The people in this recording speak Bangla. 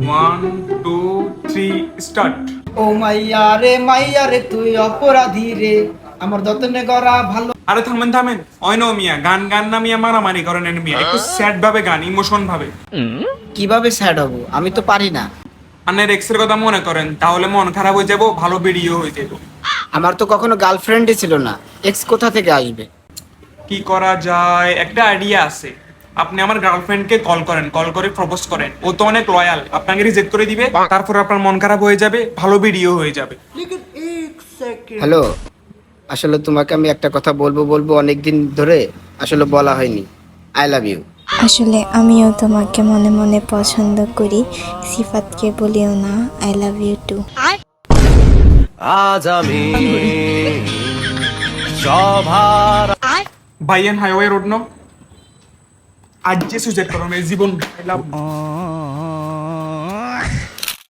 One two three start. ও মাইয়া রে তুই অপরাধী রে, আমার যতনে গড়া ভালো। আরে থামেন থামেন, অয়নো মিয়া, গান গান না মিয়া, মারামারি করেন না মিয়া, একটু স্যাড ভাবে গান, ইমোশন ভাবে। কিভাবে স্যাড হব? আমি তো পারি না। আনের এক্সের কথা মনে করেন, তাহলে মন খারাপ হয়ে যাবো, ভালো ভিডিও হয়ে যাবো। আমার তো কখনো গার্লফ্রেন্ডই ছিল না, এক্স কোথা থেকে আসবে? কি করা যায়, একটা আইডিয়া আছে। আপনি আমার গার্লফ্রেন্ডকে কল করেন, কল করে প্রপোজ করেন, ও তো অনেক লয়াল, আপনাকে রিজেক্ট করে দিবে, তারপর আপনার মন খারাপ হয়ে যাবে, ভালো ভিডিও হয়ে যাবে। হ্যালো, আসলে তোমাকে আমি একটা কথা বলবো বলবো অনেকদিন ধরে আসলে বলা হয়নি। I love you. আসলে আমিও তোমাকে মনে মনে পছন্দ করি। সিফাতকে বলিও না আই লাভ ইউ টু। আজ আমি সভার ভাইয়ান হাইওয়ে রোড নো, আজ যে সুজেট করো জীবন খাইলাম।